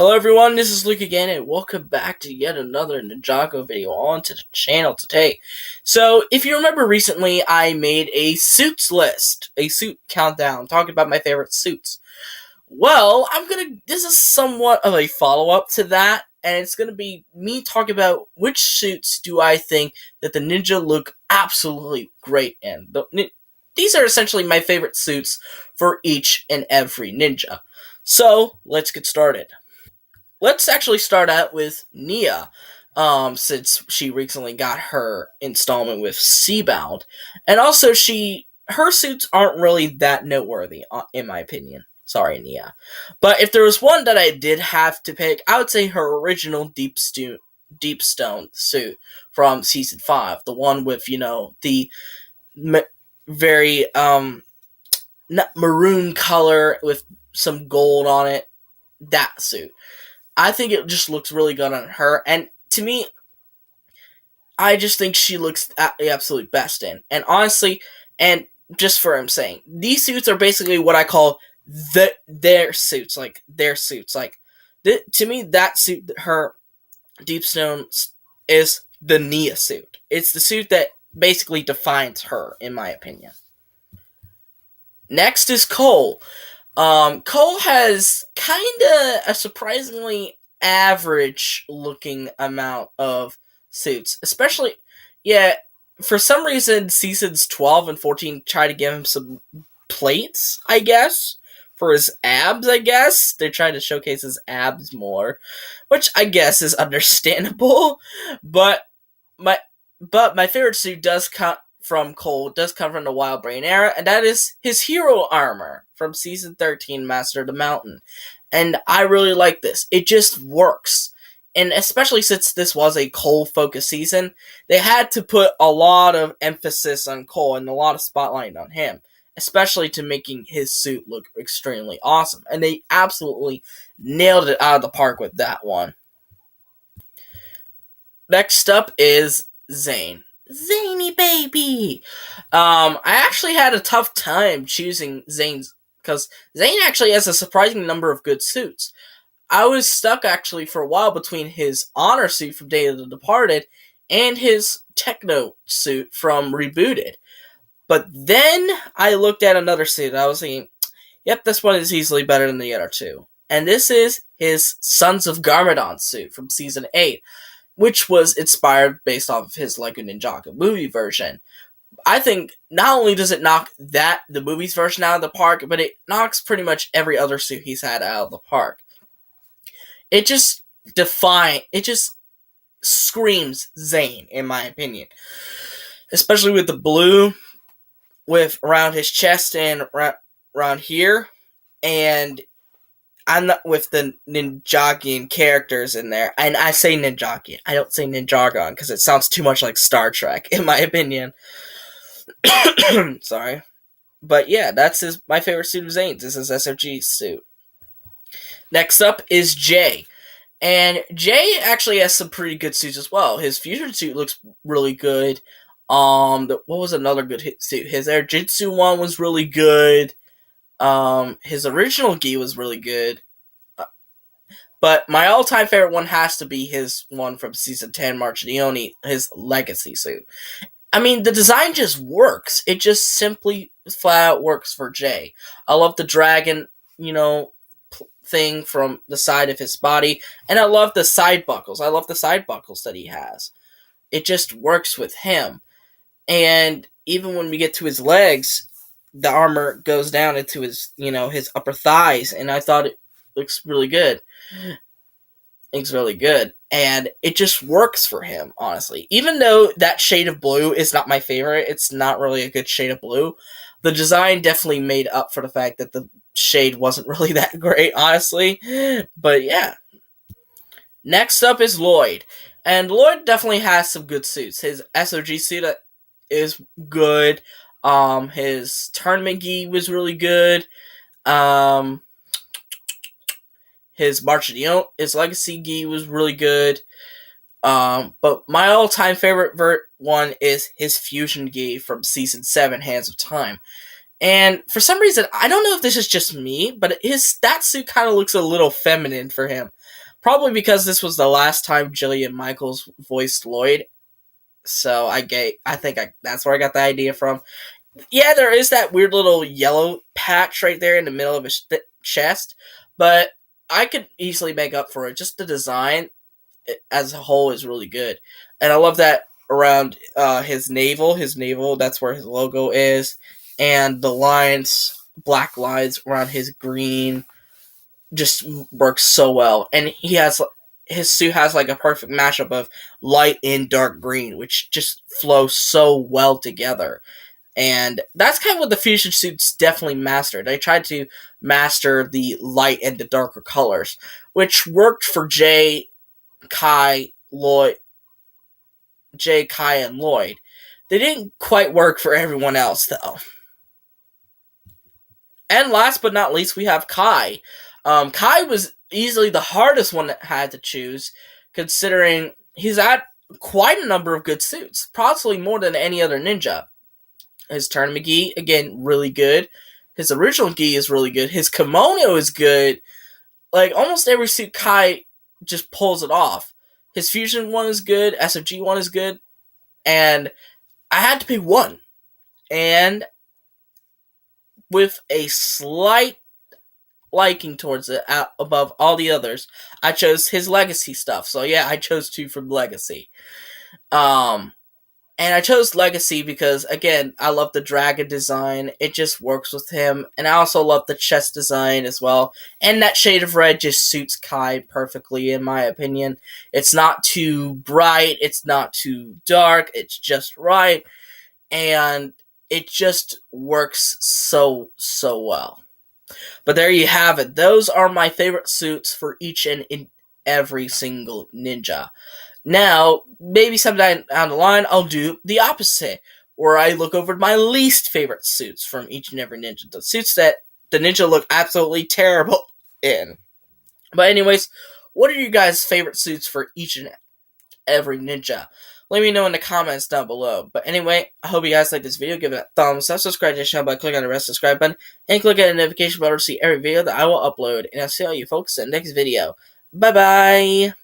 Hello everyone, this is Luke again, and welcome back to yet another Ninjago video onto the channel today. So, if you remember recently, I made a suits list, a suit countdown, talking about my favorite suits. Well, this is somewhat of a follow-up to that, and it's gonna be me talking about which suits do I think that the ninja look absolutely great in. These are essentially my favorite suits for each and every ninja. So, let's get started. Let's actually start out with Nia, since she recently got her installment with Seabound, and also her suits aren't really that noteworthy, in my opinion. Sorry, Nia, but if there was one that I did have to pick, I would say her original Deep Stone suit from season 5, the one with the very maroon color with some gold on it. That suit. I think it just looks really good on her, and to me, I just think she looks the absolute best in. And honestly, and just for I'm saying, these suits are basically what I call their suits, to me, that suit, her Deep Stone, is the Nia suit. It's the suit that basically defines her, in my opinion. Next is Cole. Cole has kind of a surprisingly average looking amount of suits, especially, yeah, for some reason, seasons 12 and 14 try to give him some plates, I guess, for his abs, I guess. They're trying to showcase his abs more, which I guess is understandable, but my my favorite suit does come from Cole, does come from the Wild Brain era, and that is his hero armor from season 13, Master of the Mountain. And I really like this. It just works. And especially since this was a Cole-focused season, they had to put a lot of emphasis on Cole and a lot of spotlight on him, especially to making his suit look extremely awesome. And they absolutely nailed it out of the park with that one. Next up is Zane. Zany baby! I actually had a tough time choosing Zane's, because Zane actually has a surprising number of good suits. I was stuck actually for a while between his honor suit from Day of the Departed and his techno suit from Rebooted. But then I looked at another suit and I was thinking, yep, this one is easily better than the other two. And this is his Sons of Garmadon suit from season 8, which was inspired based off of his Lego Ninjago movie version. I think not only does it knock the movie's version out of the park, but it knocks pretty much every other suit he's had out of the park. It just screams Zane, in my opinion. Especially with the blue with around his chest and around here, and I'm not with the Ninjagian characters in there. And I say Ninjagian. I don't say Ninjagon because it sounds too much like Star Trek, in my opinion. Sorry. But yeah, that's my favorite suit of Zane's. This is SFG's suit. Next up is Jay. And Jay actually has some pretty good suits as well. His fusion suit looks really good. What was another good suit? His Air Jitsu one was really good. His original gi was really good. But my all-time favorite one has to be his one from season 10, Marchidione, his legacy suit. I mean, the design just works. It just simply flat out works for Jay. I love the dragon, thing from the side of his body, and I love the side buckles. I love the side buckles that he has. It just works with him. And even when we get to his legs, the armor goes down into his, his upper thighs, and I thought it looks really good. It's really good, and it just works for him, honestly. Even though that shade of blue is not my favorite, it's not really a good shade of blue, the design definitely made up for the fact that the shade wasn't really that great, honestly. But yeah. Next up is Lloyd. And Lloyd definitely has some good suits. His SOG suit is good. His tournament gi was really good. His his legacy gi was really good. But my all-time favorite one is his fusion gi from season 7, Hands of Time. And for some reason, I don't know if this is just me, but that suit kind of looks a little feminine for him. Probably because this was the last time Jillian Michaels voiced Lloyd. So that's where I got the idea from. Yeah, there is that weird little yellow patch right there in the middle of his chest, but I could easily make up for it. Just the design as a whole is really good, and I love that around his navel. His navel, that's where his logo is, and the lines, black lines around his green, just works so well. And his suit has like a perfect mashup of light and dark green, which just flows so well together. And that's kind of what the fusion suits definitely mastered. They tried to master the light and the darker colors, which worked for Kai, and Lloyd. They didn't quite work for everyone else, though. And last but not least, we have Kai. Kai was easily the hardest one that had to choose, considering he's had quite a number of good suits, possibly more than any other ninja. His tournament gi, again, really good. His original gi is really good. His kimono is good. Like, almost every suit Kai just pulls it off. His fusion one is good. SFG one is good. And I had to pick one. And with a slight liking towards it above all the others, I chose his legacy stuff. So yeah, I chose 2 from legacy. And I chose Legacy because, again, I love the dragon design. It just works with him. And I also love the chest design as well. And that shade of red just suits Kai perfectly, in my opinion. It's not too bright. It's not too dark. It's just right. And it just works so, so well. But there you have it. Those are my favorite suits for each and every single ninja. Now, maybe sometime down the line, I'll do the opposite, where I look over my least favorite suits from each and every ninja. The suits that the ninja look absolutely terrible in. But anyways, what are you guys' favorite suits for each and every ninja? Let me know in the comments down below. But anyway, I hope you guys like this video. Give it a thumbs up, subscribe to the channel by clicking on the red subscribe button, and click on the notification bell to see every video that I will upload. And I'll see all you folks in the next video. Bye-bye!